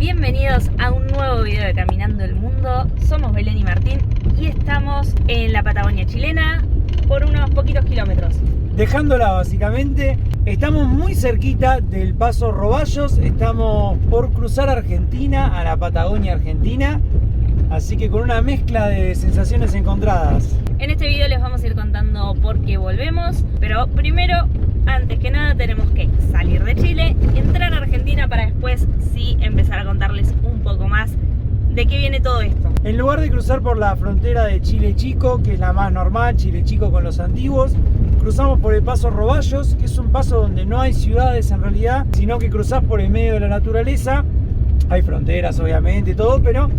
Bienvenidos a un nuevo video de Caminando el Mundo. Somos Belén y Martín y estamos en la Patagonia chilena por unos poquitos kilómetros. Dejándola básicamente, estamos muy cerquita del Paso Roballos, estamos por cruzar Argentina, a la Patagonia Argentina, así que con una mezcla de sensaciones encontradas. En este video les vamos a ir contando por qué volvemos, pero primero, antes que nada, tenemos que salir de Chile, entrar a Argentina para después sí empezar a contarles un poco más de qué viene todo esto. En lugar de cruzar por la frontera de Chile Chico, que es la más normal, Chile Chico con los antiguos, cruzamos por el Paso Roballos, que es un paso donde no hay ciudades en realidad, sino que cruzás por el medio de la naturaleza. Hay fronteras obviamente y todo, pero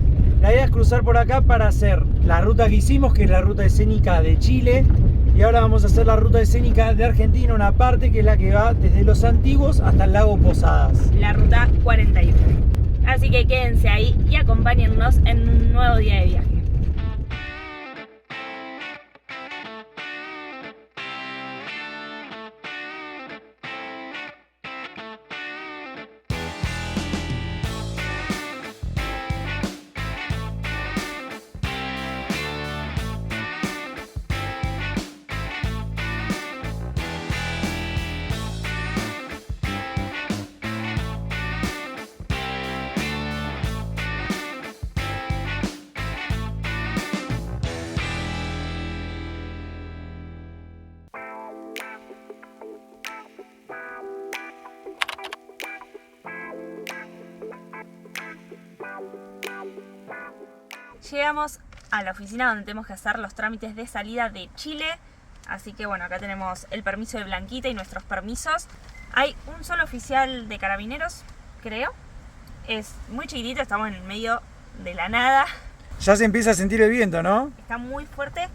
la idea es cruzar por acá para hacer la ruta que hicimos, que es la ruta escénica de Chile. Y ahora vamos a hacer la ruta escénica de Argentina, una parte que es la que va desde Los Antiguos hasta el lago Posadas. La ruta 41. Así que quédense ahí y acompáñennos en un nuevo día de viaje. Llegamos a la oficina donde tenemos que hacer los trámites de salida de Chile. Así que bueno, acá tenemos el permiso de Blanquita y nuestros permisos. Hay un solo oficial de carabineros, creo. Es muy chiquitito, estamos en el medio de la nada. Ya se empieza a sentir el viento, ¿no? Está muy fuerte.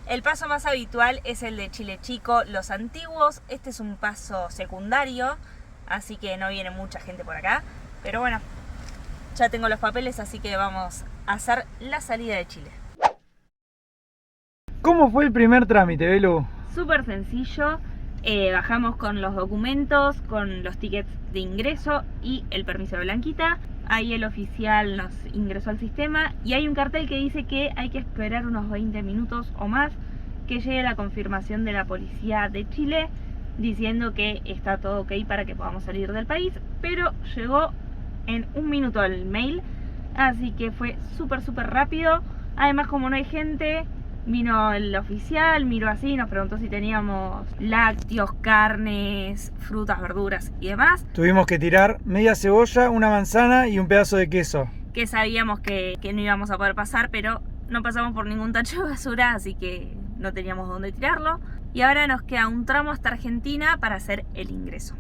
El paso más habitual es el de Chile Chico, Los Antiguos. Este es un paso secundario, así que no viene mucha gente por acá. Pero bueno, ya tengo los papeles, así que vamos a hacer la salida de Chile. ¿Cómo fue el primer trámite, Belu? Súper sencillo. Bajamos con los documentos, con los tickets de ingreso y el permiso de Blanquita. Ahí el oficial nos ingresó al sistema y hay un cartel que dice que hay que esperar unos 20 minutos o más que llegue la confirmación de la policía de Chile diciendo que está todo ok para que podamos salir del país, pero llegó en un minuto el mail, así que fue súper rápido. Además, como no hay gente, vino el oficial, miró así, nos preguntó si teníamos lácteos, carnes, frutas, verduras y demás. Tuvimos que tirar media cebolla, una manzana y un pedazo de queso. Que sabíamos que no íbamos a poder pasar, pero no pasamos por ningún tacho de basura, así que no teníamos dónde tirarlo. Y ahora nos queda un tramo hasta Argentina para hacer el ingreso.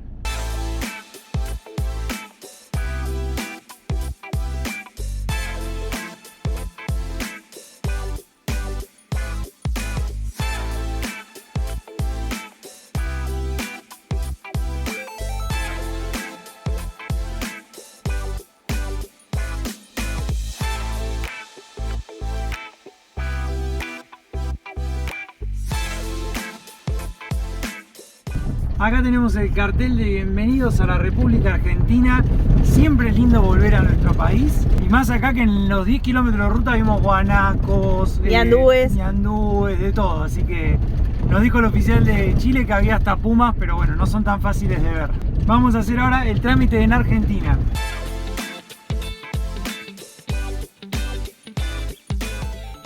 Acá tenemos el cartel de bienvenidos a la República Argentina. Siempre es lindo volver a nuestro país. Y más acá que en los 10 kilómetros de ruta vimos guanacos, ñandúes, de todo. Así que nos dijo el oficial de Chile que había hasta pumas, pero bueno, no son tan fáciles de ver. Vamos a hacer ahora el trámite en Argentina.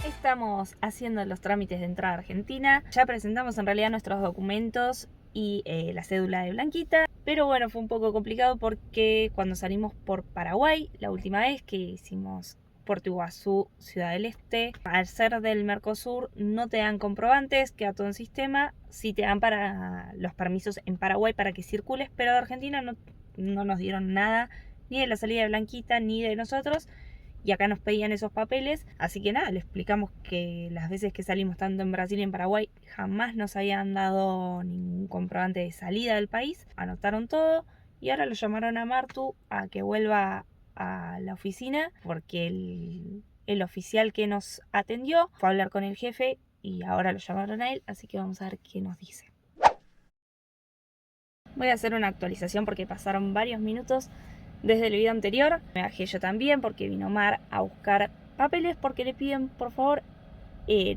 Estamos haciendo los trámites de entrada a Argentina. Ya presentamos en realidad nuestros documentos y la cédula de Blanquita, pero bueno, fue un poco complicado porque cuando salimos por Paraguay, la última vez que hicimos Puerto Iguazú, Ciudad del Este, al ser del Mercosur no te dan comprobantes, queda todo en sistema, sí te dan para los permisos en Paraguay para que circules, pero de Argentina no nos dieron nada, ni de la salida de Blanquita, ni de nosotros. Y acá nos pedían esos papeles, así que nada, le explicamos que las veces que salimos tanto en Brasil y en Paraguay jamás nos habían dado ningún comprobante de salida del país. Anotaron todo y ahora lo llamaron a Martu a que vuelva a la oficina porque el oficial que nos atendió fue a hablar con el jefe y ahora lo llamaron a él, así que vamos a ver qué nos dice. Voy a hacer una actualización porque pasaron varios minutos desde el video anterior. Me bajé yo también porque vino Mar a buscar papeles porque le piden por favor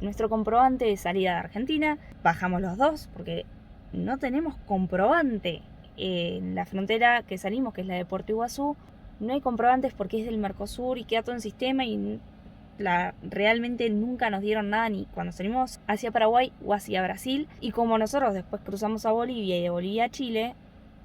nuestro comprobante de salida de Argentina. Bajamos los dos porque no tenemos comprobante. En la frontera que salimos, que es la de Puerto Iguazú, no hay comprobantes porque es del Mercosur y queda todo en sistema y realmente nunca nos dieron nada ni cuando salimos hacia Paraguay o hacia Brasil. Y como nosotros después cruzamos a Bolivia y de Bolivia a Chile,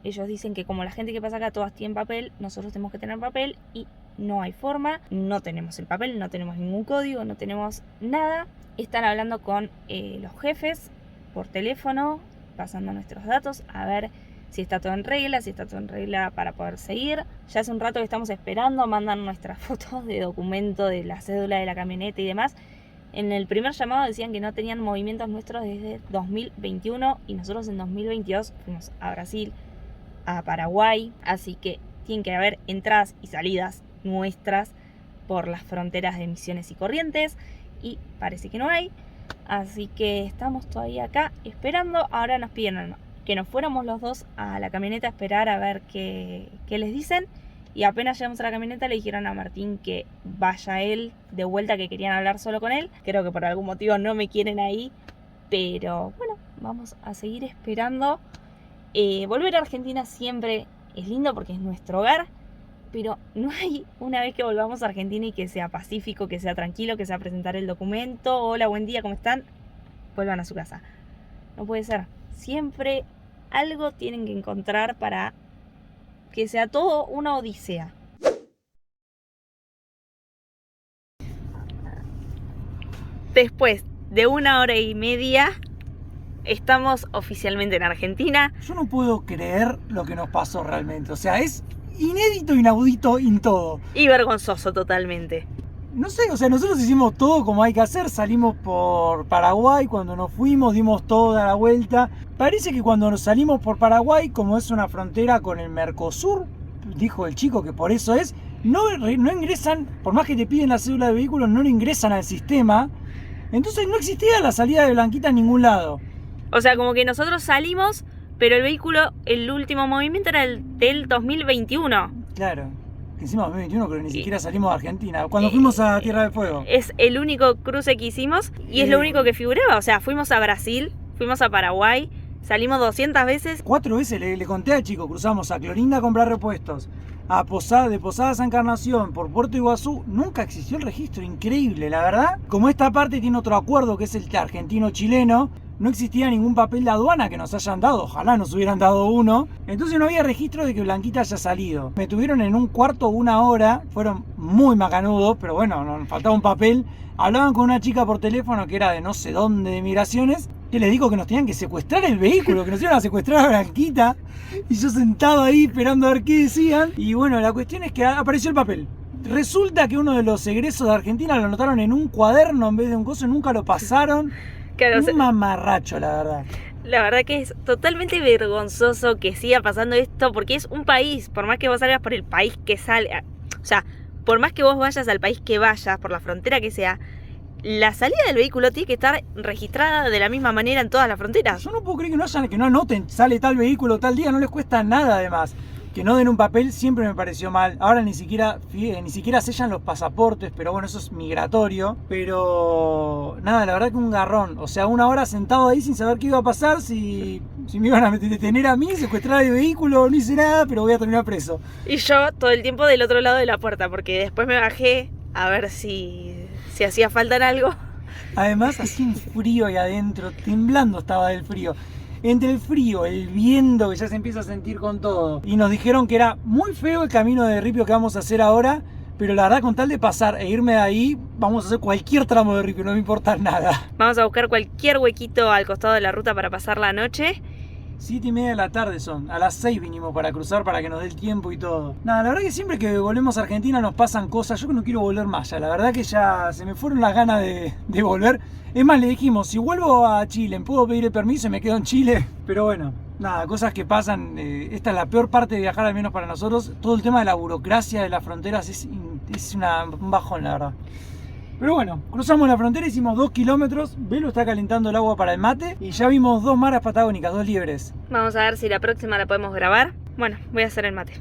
ellos dicen que como la gente que pasa acá todas tienen papel, nosotros tenemos que tener papel y no hay forma, no tenemos el papel, no tenemos ningún código, no tenemos nada. Están hablando con los jefes por teléfono, pasando nuestros datos, a ver si está todo en regla para poder seguir. Ya hace un rato que estamos esperando, mandan nuestras fotos de documento, de la cédula de la camioneta y demás. En el primer llamado decían que no tenían movimientos nuestros desde 2021 y nosotros en 2022 fuimos a Brasil, a Paraguay, así que tienen que haber entradas y salidas nuestras por las fronteras de Misiones y Corrientes y parece que no hay, así que estamos todavía acá esperando. Ahora nos piden que nos fuéramos los dos a la camioneta a esperar a ver qué les dicen, y apenas llegamos a la camioneta le dijeron a Martín que vaya él de vuelta, que querían hablar solo con él. Creo que por algún motivo no me quieren ahí, pero bueno, vamos a seguir esperando. Volver a Argentina siempre es lindo porque es nuestro hogar, pero no hay una vez que volvamos a Argentina y que sea pacífico, que sea tranquilo, que sea presentar el documento, hola, buen día, ¿cómo están? Vuelvan a su casa. No puede ser. Siempre algo tienen que encontrar para que sea todo una odisea. Después de 1 hora y media estamos oficialmente en Argentina. Yo no puedo creer lo que nos pasó realmente. O sea, es inédito, inaudito en todo. Y vergonzoso totalmente. No sé, o sea, nosotros hicimos todo como hay que hacer. Salimos por Paraguay, cuando nos fuimos dimos toda la vuelta. Parece que cuando nos salimos por Paraguay, como es una frontera con el Mercosur, dijo el chico que por eso es, no ingresan, por más que te piden la cédula de vehículo, no lo ingresan al sistema. Entonces no existía la salida de Blanquita en ningún lado. O sea, como que nosotros salimos, pero el vehículo, el último movimiento era el del 2021. Claro. Encima 2021, pero ni siquiera salimos de Argentina. Cuando fuimos a Tierra del Fuego. Es el único cruce que hicimos y es lo único que figuraba. O sea, fuimos a Brasil, fuimos a Paraguay, salimos 200 veces. 4 veces le conté al chico, cruzamos a Clorinda a comprar repuestos, a de Posadas a Encarnación, por Puerto Iguazú. Nunca existió el registro, increíble, la verdad. Como esta parte tiene otro acuerdo que es el argentino-chileno, no existía ningún papel de aduana que nos hayan dado, ojalá nos hubieran dado uno. Entonces no había registro de que Blanquita haya salido. Me tuvieron en un cuarto 1 hora, fueron muy macanudos, pero bueno, nos faltaba un papel. Hablaban con una chica por teléfono que era de no sé dónde, de migraciones, que les dijo que nos tenían que secuestrar el vehículo, que nos iban a secuestrar a Blanquita. Y yo sentado ahí esperando a ver qué decían. Y bueno, la cuestión es que apareció el papel. Resulta que uno de los egresos de Argentina lo anotaron en un cuaderno en vez de un coso, nunca lo pasaron. Claro, un mamarracho, la verdad. La verdad que es totalmente vergonzoso que siga pasando esto, porque es un país, por más que vos salgas por el país que salga, o sea, por más que vos vayas al país que vayas, por la frontera que sea, la salida del vehículo tiene que estar registrada de la misma manera en todas las fronteras. Yo no puedo creer que no anoten, sale tal vehículo tal día, no les cuesta nada además. Que no den un papel siempre me pareció mal. Ahora ni siquiera sellan los pasaportes, pero bueno, eso es migratorio. Pero nada, la verdad que un garrón. O sea, 1 hora sentado ahí sin saber qué iba a pasar, si me iban a detener a mí, secuestrar el vehículo, no hice nada, pero voy a terminar preso. Y yo todo el tiempo del otro lado de la puerta, porque después me bajé a ver si hacía falta en algo. Además, hacía un frío ahí adentro, temblando estaba del frío. Entre el frío, el viento que ya se empieza a sentir con todo. Y nos dijeron que era muy feo el camino de ripio que vamos a hacer ahora, pero la verdad con tal de pasar e irme de ahí, vamos a hacer cualquier tramo de ripio, no me importa nada. Vamos a buscar cualquier huequito al costado de la ruta para pasar la noche. 7:30 de la tarde son, a las 6 vinimos para cruzar para que nos dé el tiempo y todo. Nada, la verdad que siempre que volvemos a Argentina nos pasan cosas, yo que no quiero volver más ya, la verdad que ya se me fueron las ganas de volver. Es más, le dijimos, si vuelvo a Chile, ¿puedo pedir el permiso y me quedo en Chile? Pero bueno, nada, cosas que pasan, esta es la peor parte de viajar al menos para nosotros. Todo el tema de la burocracia de las fronteras es un bajón, la verdad. Pero bueno, cruzamos la frontera, hicimos 2 kilómetros, Belu está calentando el agua para el mate y ya vimos 2 maras patagónicas, 2 liebres. Vamos a ver si la próxima la podemos grabar. Bueno, voy a hacer el mate.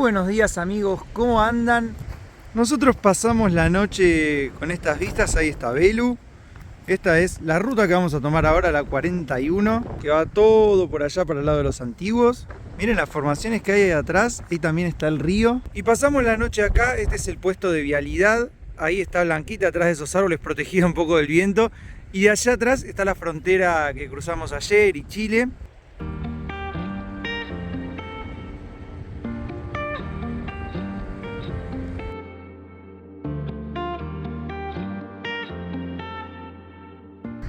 buenos días amigos, ¿cómo andan? Nosotros pasamos la noche con estas vistas, ahí está Belu. Esta es la ruta que vamos a tomar ahora, la 41, que va todo por allá para el lado de los antiguos. Miren las formaciones que hay ahí atrás, ahí también está el río. Y pasamos la noche acá, este es el puesto de vialidad. Ahí está Blanquita atrás de esos árboles, protegida un poco del viento. Y de allá atrás está la frontera que cruzamos ayer y Chile.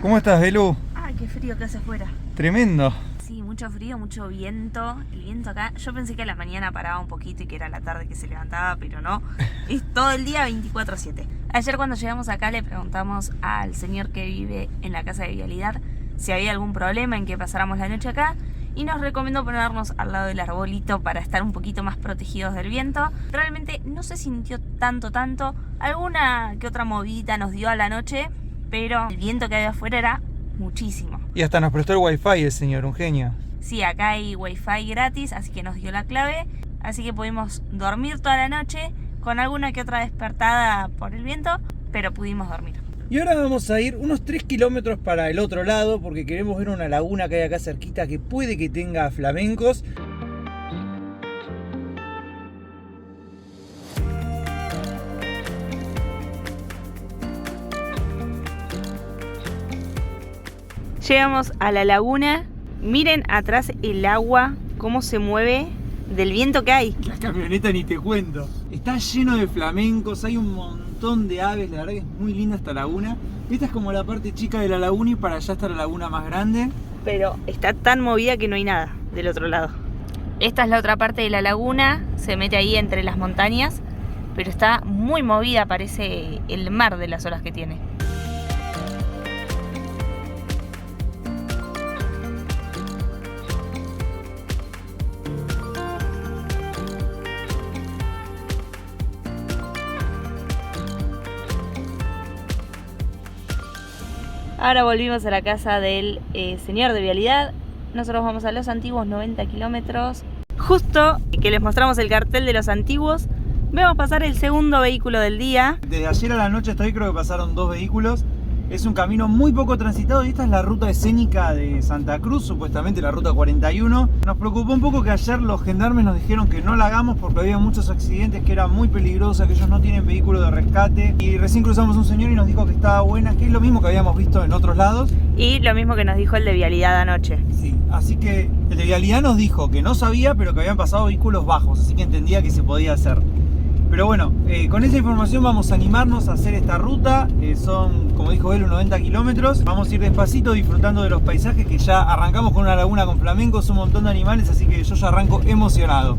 ¿Cómo estás, Belu? Ay, qué frío que hace afuera. Tremendo. Sí, mucho frío, mucho viento. El viento acá, yo pensé que a la mañana paraba un poquito y que era la tarde que se levantaba, pero no. Es todo el día 24/7. Ayer cuando llegamos acá le preguntamos al señor que vive en la casa de vialidad si había algún problema en que pasáramos la noche acá y nos recomendó ponernos al lado del arbolito para estar un poquito más protegidos del viento. Realmente no se sintió tanto. Alguna que otra movidita nos dio a la noche, pero el viento que había afuera era muchísimo. Y hasta nos prestó el wifi el señor, un genio. Sí, acá hay wifi gratis, así que nos dio la clave. Así que pudimos dormir toda la noche con alguna que otra despertada por el viento, pero pudimos dormir. Y ahora vamos a ir unos 3 kilómetros para el otro lado porque queremos ver una laguna que hay acá cerquita que puede que tenga flamencos. Llegamos a la laguna. Miren atrás el agua, cómo se mueve del viento que hay. La camioneta ni te cuento. Está lleno de flamencos, hay un montón de aves, la verdad que es muy linda esta laguna. Esta es como la parte chica de la laguna y para allá está la laguna más grande. Pero está tan movida que no hay nada del otro lado. Esta es la otra parte de la laguna, se mete ahí entre las montañas, pero está muy movida, parece el mar de las olas que tiene. Ahora volvimos a la casa del señor de vialidad. Nosotros vamos a Los Antiguos, 90 kilómetros. Justo que les mostramos el cartel de Los Antiguos, vemos pasar el segundo vehículo del día. Desde ayer a la noche hasta hoy creo que pasaron 2 vehículos. Es un camino muy poco transitado y esta es la ruta escénica de Santa Cruz, supuestamente la ruta 41. Nos preocupó un poco que ayer los gendarmes nos dijeron que no la hagamos porque había muchos accidentes, que era muy peligrosa, que ellos no tienen vehículo de rescate. Y recién cruzamos un señor y nos dijo que estaba buena, que es lo mismo que habíamos visto en otros lados. Y lo mismo que nos dijo el de vialidad anoche. Sí, así que el de vialidad nos dijo que no sabía, pero que habían pasado vehículos bajos, así que entendía que se podía hacer. Pero bueno, con esa información vamos a animarnos a hacer esta ruta. Son, como dijo él, 90 kilómetros. Vamos a ir despacito disfrutando de los paisajes, que ya arrancamos con una laguna con flamencos, un montón de animales, así que yo ya arranco emocionado.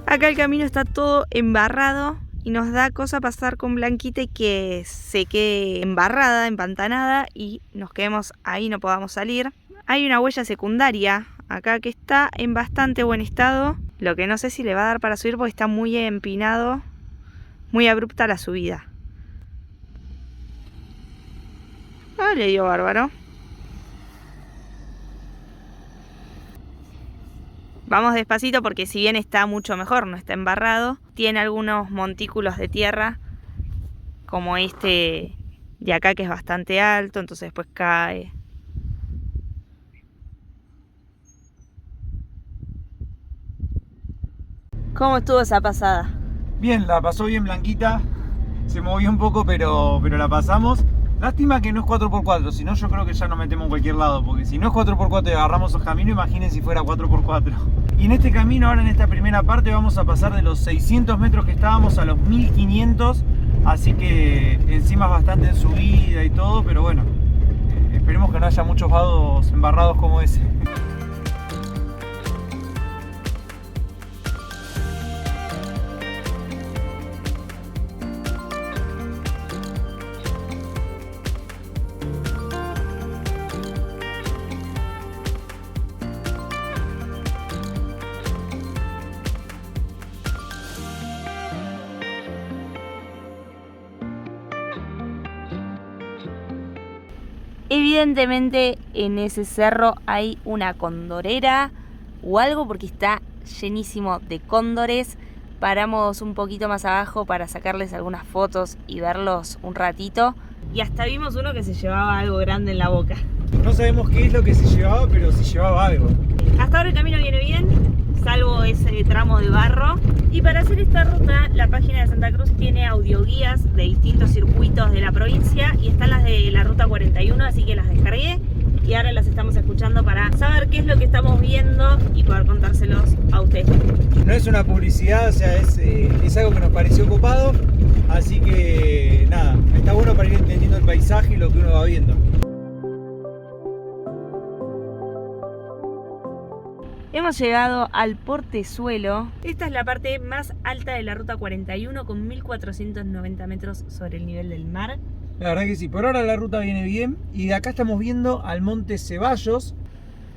Acá el camino está todo embarrado y nos da cosa pasar con Blanquita y que se quede embarrada, empantanada y nos quedemos ahí, no podamos salir. Hay una huella secundaria acá que está en bastante buen estado. Lo que no sé si le va a dar para subir porque está muy empinado, muy abrupta la subida. Ah, le dio bárbaro. Vamos despacito porque si bien está mucho mejor, no está embarrado, tiene algunos montículos de tierra, como este de acá que es bastante alto, entonces después cae. ¿Cómo estuvo esa pasada? Bien, la pasó bien Blanquita, se movió un poco pero la pasamos. Lástima que no es 4x4, si no yo creo que ya nos metemos en cualquier lado, porque si no es 4x4 y agarramos el camino, imaginen si fuera 4x4. Y en este camino, ahora en esta primera parte, vamos a pasar de los 600 metros que estábamos a los 1500, así que encima es bastante en subida y todo, pero bueno, esperemos que no haya muchos vados embarrados como ese. Evidentemente en ese cerro hay una condorera o algo porque está llenísimo de cóndores. Paramos un poquito más abajo para sacarles algunas fotos y verlos un ratito. Y hasta vimos uno que se llevaba algo grande en la boca. No sabemos qué es lo que se llevaba, pero se llevaba algo. Hasta ahora el camino viene bien, salvo ese tramo de barro. Y para hacer esta ruta, la página de Santa Cruz tiene audioguías de distintos circuitos de la provincia y están las de la ruta 41, así que las descargué y ahora las estamos escuchando para saber qué es lo que estamos viendo y poder contárselos a ustedes. No es una publicidad, o sea, es algo que nos pareció copado, así que nada, está bueno para ir entendiendo el paisaje y lo que uno va viendo. Hemos llegado al Portezuelo. Esta es la parte más alta de la ruta 41 con 1490 metros sobre el nivel del mar. La verdad que sí, por ahora la ruta viene bien y de acá estamos viendo al monte Ceballos,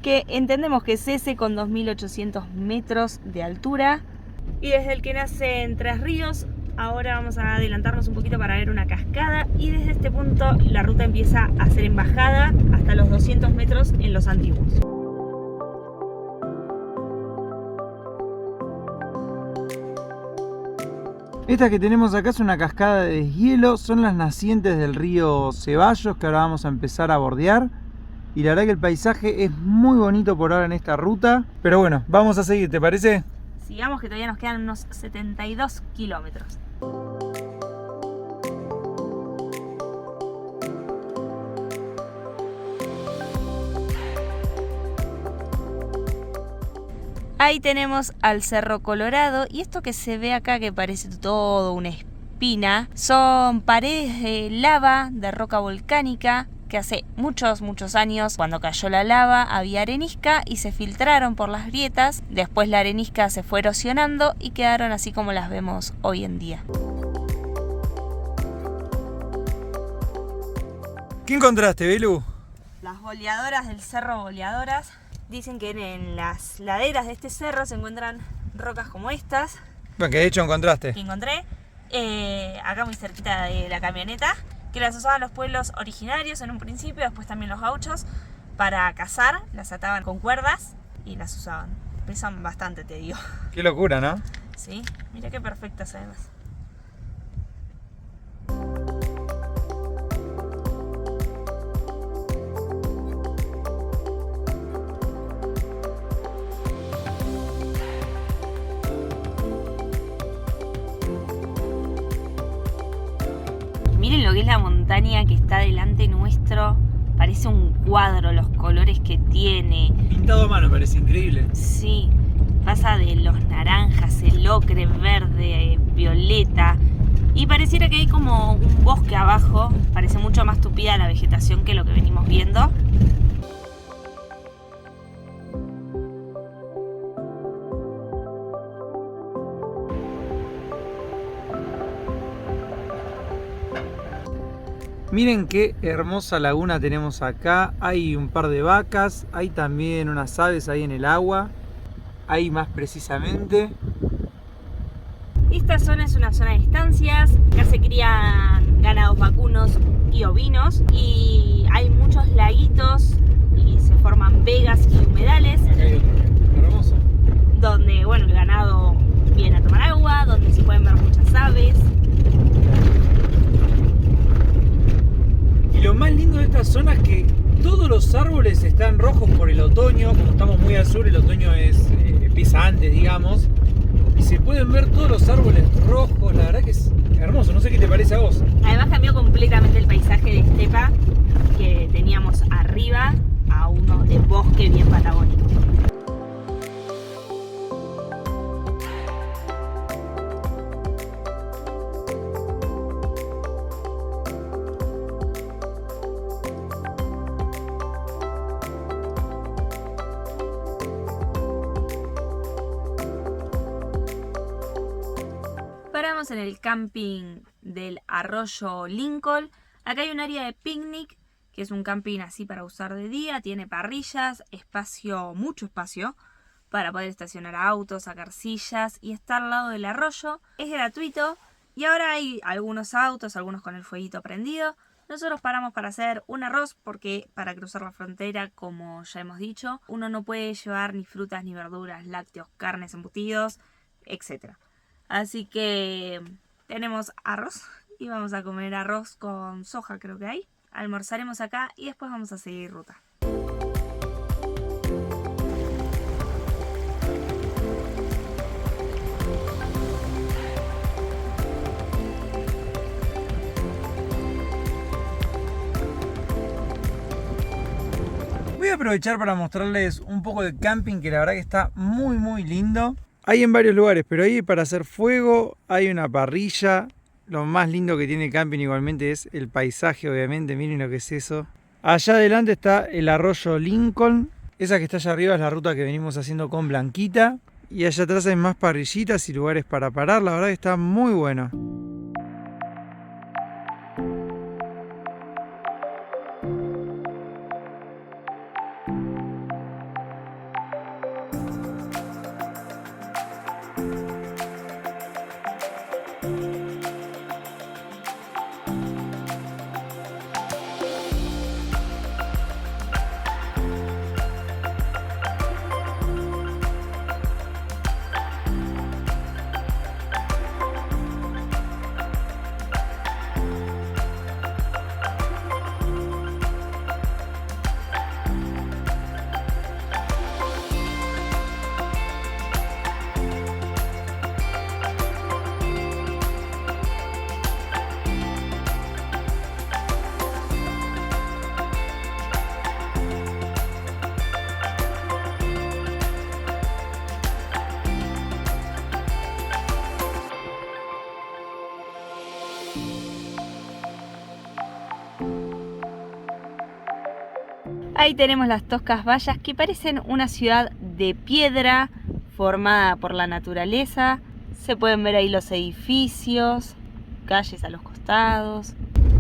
que entendemos que es ese con 2800 metros de altura y desde el que nace en Tres Ríos. Ahora vamos a adelantarnos un poquito para ver una cascada y desde este punto la ruta empieza a ser en bajada hasta los 200 metros en Los Antiguos. Esta que tenemos acá es una cascada de deshielo, son las nacientes del río Ceballos que ahora vamos a empezar a bordear. Y la verdad que el paisaje es muy bonito por ahora en esta ruta. Pero bueno, vamos a seguir, ¿te parece? Sigamos que todavía nos quedan unos 72 kilómetros. Ahí tenemos al Cerro Colorado y esto que se ve acá que parece todo una espina son paredes de lava, de roca volcánica que hace muchos años cuando cayó la lava había arenisca y se filtraron por las grietas, después la arenisca se fue erosionando y quedaron así como las vemos hoy en día. ¿Qué encontraste, Belu? Las boleadoras del Cerro Boleadoras. Dicen que en las laderas de este cerro se encuentran rocas como estas. Bueno, que de hecho encontraste. Que encontré acá muy cerquita de la camioneta, que las usaban los pueblos originarios en un principio, después también los gauchos, para cazar, las ataban con cuerdas y las usaban. Pesan bastante, te digo. Qué locura, ¿no? Sí, mira qué perfectas además. Miren lo que es la montaña que está delante nuestro. Parece un cuadro los colores que tiene. Pintado a mano, parece increíble. Sí, pasa de los naranjas, el ocre, verde, violeta. Y pareciera que hay como un bosque abajo. Parece mucho más tupida la vegetación que lo que venimos viendo. Miren qué hermosa laguna tenemos acá. Hay un par de vacas, hay también unas aves ahí en el agua. Ahí más precisamente. Esta zona es una zona de estancias. Acá se crían ganados vacunos y ovinos. Y hay muchos laguitos y se forman vegas y humedales. Acá hay otro, hermoso. Donde, bueno, el ganado viene a tomar agua, donde se pueden ver muchas aves. Y lo más lindo de esta zona es que todos los árboles están rojos por el otoño. Como estamos muy al sur, el otoño empieza antes, digamos. Y se pueden ver todos los árboles rojos. La verdad que es hermoso. No sé qué te parece a vos. Además cambió completamente el paisaje de estepa que teníamos arriba a uno de bosque bien patagónico. Paramos en el camping del Arroyo Lincoln. Acá hay un área de picnic, que es un camping así para usar de día. Tiene parrillas, espacio, mucho espacio para poder estacionar autos, sacar sillas y está al lado del arroyo. Es gratuito Y ahora hay algunos autos, algunos con el fueguito prendido. Nosotros paramos para hacer un arroz porque para cruzar la frontera, como ya hemos dicho, uno no puede llevar ni frutas, ni verduras, lácteos, carnes, embutidos, etc. Así que tenemos arroz y vamos a comer arroz con soja, creo que hay. Almorzaremos acá y después vamos a seguir ruta. Voy a aprovechar para mostrarles un poco de camping que la verdad que está muy lindo. Hay en varios lugares, pero ahí para hacer fuego hay una parrilla. Lo más lindo que tiene el camping igualmente es el paisaje, obviamente. Miren lo que es eso. Allá adelante está el arroyo Lincoln. Esa que está allá arriba es la ruta que venimos haciendo con Blanquita. Y allá atrás hay más parrillitas y lugares para parar. La verdad que está muy bueno. Ahí tenemos las Toscas Vallas, que parecen una ciudad de piedra formada por la naturaleza. Se pueden ver ahí los edificios, calles a los costados.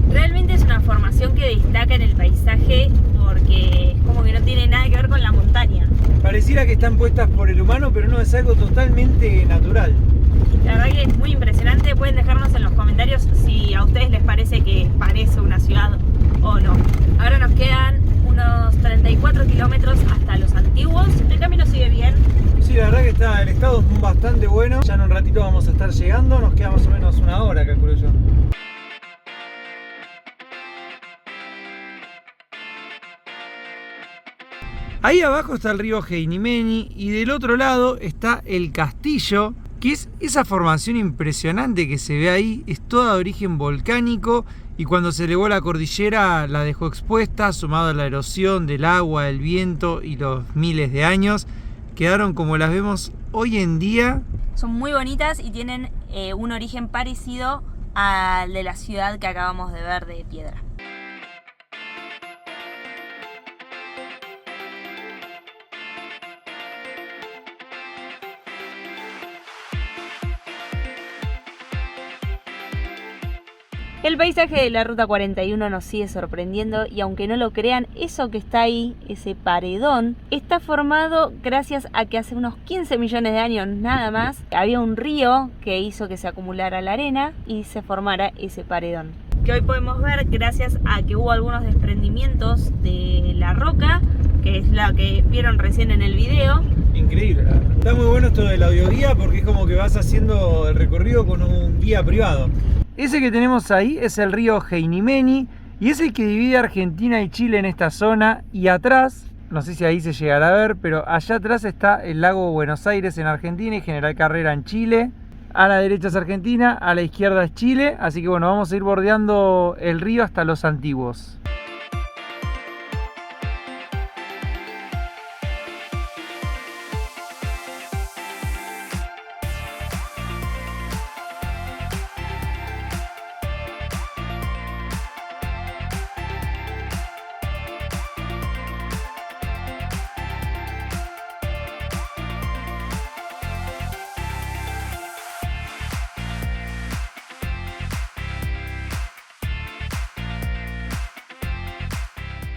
Realmente es una formación que destaca en el paisaje porque es como que no tiene nada que ver con la montaña. Pareciera que están puestas por el humano, pero no, es algo totalmente natural. La verdad que es muy impresionante. Pueden dejarnos en los comentarios si a ustedes les parece que parece una ciudad o no. Ahora nos quedan unos 34 kilómetros hasta Los Antiguos. El camino sigue bien. Sí, la verdad que el estado es bastante bueno. Ya en un ratito vamos a estar llegando. Nos queda más o menos una hora, calculo yo. Ahí abajo está el río Heinimeni y del otro lado está el castillo, que es esa formación impresionante que se ve ahí. Es toda de origen volcánico y cuando se elevó la cordillera la dejó expuesta, sumado a la erosión del agua, el viento y los miles de años. Quedaron como las vemos hoy en día. Son muy bonitas y tienen un origen parecido al de la ciudad que acabamos de ver de piedra. El paisaje de la Ruta 41 nos sigue sorprendiendo y aunque no lo crean, eso que está ahí, ese paredón, está formado gracias a que hace unos 15 millones de años nada más había un río que hizo que se acumulara la arena y se formara ese paredón. Que hoy podemos ver gracias a que hubo algunos desprendimientos de la roca, que es la que vieron recién en el video. Increíble, la verdad. Está muy bueno esto de la audioguía porque es como que vas haciendo el recorrido con un guía privado. Ese que tenemos ahí es el río Heinimeni y es el que divide Argentina y Chile en esta zona. Y atrás, no sé si ahí se llegará a ver, pero allá atrás está el lago Buenos Aires en Argentina y General Carrera en Chile. A la derecha es Argentina, a la izquierda es Chile. Así que bueno, vamos a ir bordeando el río hasta Los Antiguos.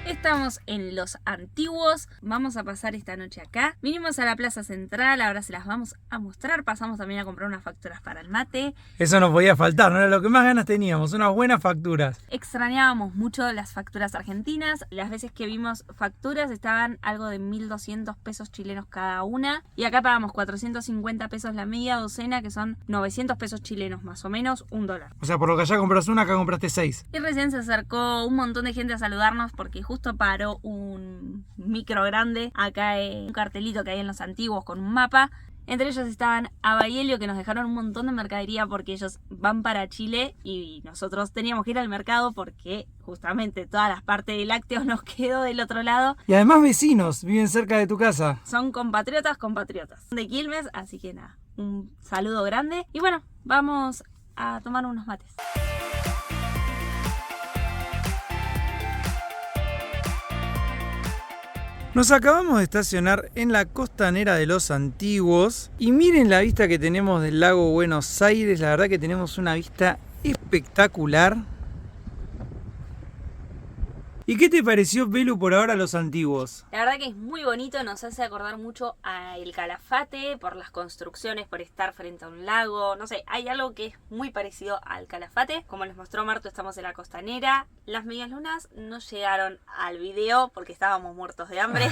Estamos en Los Antiguos, vamos a pasar esta noche acá. Vinimos a la Plaza Central, ahora se las vamos a mostrar. Pasamos también a comprar unas facturas para el mate. Eso no podía faltar, no era lo que más ganas teníamos, unas buenas facturas. Extrañábamos mucho las facturas argentinas. Las veces que vimos facturas estaban algo de 1.200 pesos chilenos cada una. Y acá pagamos 450 pesos la media docena, que son 900 pesos chilenos más o menos, $1. O sea, por lo que allá compras una, acá compraste 6. Y recién se acercó un montón de gente a saludarnos porque justo paró un micro grande acá en un cartelito que hay en Los Antiguos con un mapa. Entre ellos estaban Aba y Helio, que nos dejaron un montón de mercadería porque ellos van para Chile y nosotros teníamos que ir al mercado porque justamente todas las partes de lácteos nos quedó del otro lado. Y además vecinos, viven cerca de tu casa. Son compatriotas de Quilmes, así que nada, un saludo grande. Y bueno, vamos a tomar unos mates. Nos acabamos de estacionar en la costanera de Los Antiguos y miren la vista que tenemos del lago Buenos Aires. La verdad que tenemos una vista espectacular. ¿Y qué te pareció, Belu, por ahora Los Antiguos? La verdad que es muy bonito, nos hace acordar mucho a El Calafate por las construcciones, por estar frente a un lago. No sé, hay algo que es muy parecido al Calafate. Como les mostró Marto, estamos en la costanera. Las medialunas no llegaron al video porque estábamos muertos de hambre.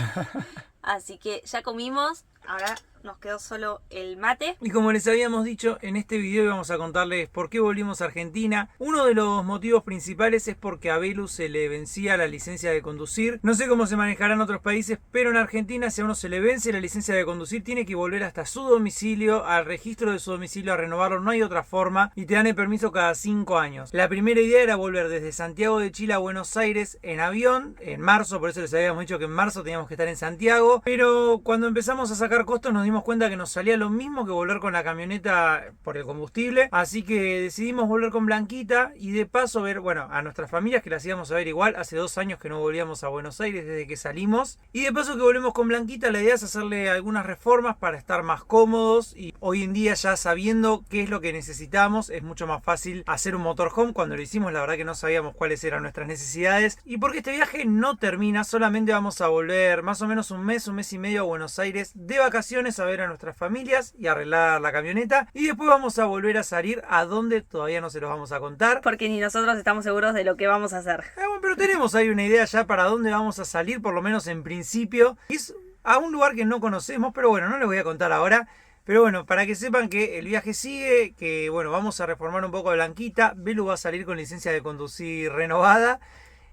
Así que ya comimos, ahora nos quedó solo el mate. Y como les habíamos dicho, en este video íbamos a contarles por qué volvimos a Argentina. Uno de los motivos principales es porque a Belu se le vencía la licencia de conducir. No sé cómo se manejará en otros países, pero en Argentina, si a uno se le vence la licencia de conducir, tiene que volver hasta su domicilio, al registro de su domicilio, a renovarlo. No hay otra forma y te dan el permiso cada 5 años. La primera idea era volver desde Santiago de Chile a Buenos Aires en avión, en marzo, por eso les habíamos dicho que en marzo teníamos que estar en Santiago. Pero cuando empezamos a sacar costos nos dimos cuenta que nos salía lo mismo que volver con la camioneta por el combustible. Así que decidimos volver con Blanquita y de paso ver, bueno, a nuestras familias que las íbamos a ver igual. Hace 2 años que no volvíamos a Buenos Aires desde que salimos. Y de paso que volvemos con Blanquita, la idea es hacerle algunas reformas para estar más cómodos. Y hoy en día ya sabiendo qué es lo que necesitamos, es mucho más fácil hacer un motorhome. Cuando lo hicimos la verdad que no sabíamos cuáles eran nuestras necesidades. Y porque este viaje no termina, solamente vamos a volver más o menos un mes y medio a Buenos Aires de vacaciones a ver a nuestras familias y arreglar la camioneta. Y después vamos a volver a salir a donde todavía no se los vamos a contar. Porque ni nosotros estamos seguros de lo que vamos a hacer. Bueno, pero tenemos ahí una idea ya para dónde vamos a salir, por lo menos en principio. Es a un lugar que no conocemos, pero bueno, no les voy a contar ahora. Pero bueno, para que sepan que el viaje sigue, que bueno, vamos a reformar un poco a Blanquita. Belu va a salir con licencia de conducir renovada.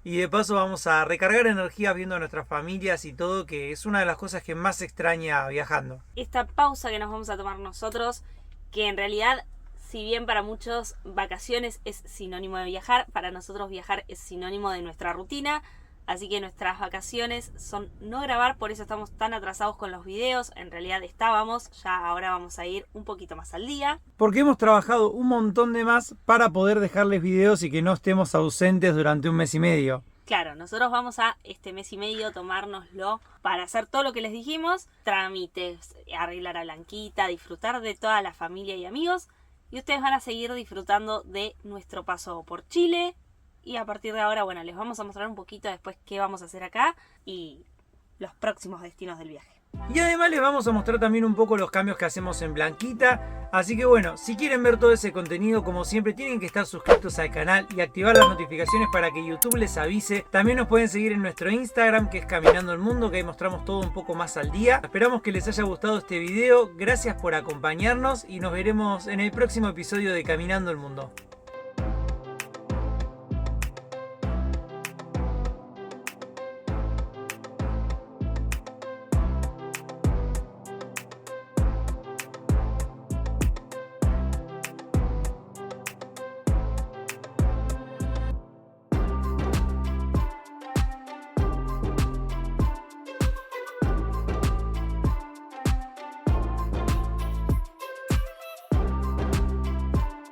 Y de paso vamos a recargar energía viendo a nuestras familias y todo, que es una de las cosas que más extraña viajando. Esta pausa que nos vamos a tomar nosotros, que en realidad, si bien para muchos vacaciones es sinónimo de viajar, para nosotros viajar es sinónimo de nuestra rutina. Así que nuestras vacaciones son no grabar, por eso estamos tan atrasados con los videos. En realidad estábamos, ya ahora vamos a ir un poquito más al día. Porque hemos trabajado un montón de más para poder dejarles videos y que no estemos ausentes durante un mes y medio. Claro, nosotros vamos a este mes y medio tomárnoslo para hacer todo lo que les dijimos. Trámites, arreglar a Blanquita, disfrutar de toda la familia y amigos. Y ustedes van a seguir disfrutando de nuestro paso por Chile. Y a partir de ahora, bueno, les vamos a mostrar un poquito después qué vamos a hacer acá y los próximos destinos del viaje. Y además les vamos a mostrar también un poco los cambios que hacemos en Blanquita. Así que bueno, si quieren ver todo ese contenido, como siempre, tienen que estar suscritos al canal y activar las notificaciones para que YouTube les avise. También nos pueden seguir en nuestro Instagram, que es Caminando el Mundo, que ahí mostramos todo un poco más al día. Esperamos que les haya gustado este video. Gracias por acompañarnos y nos veremos en el próximo episodio de Caminando el Mundo.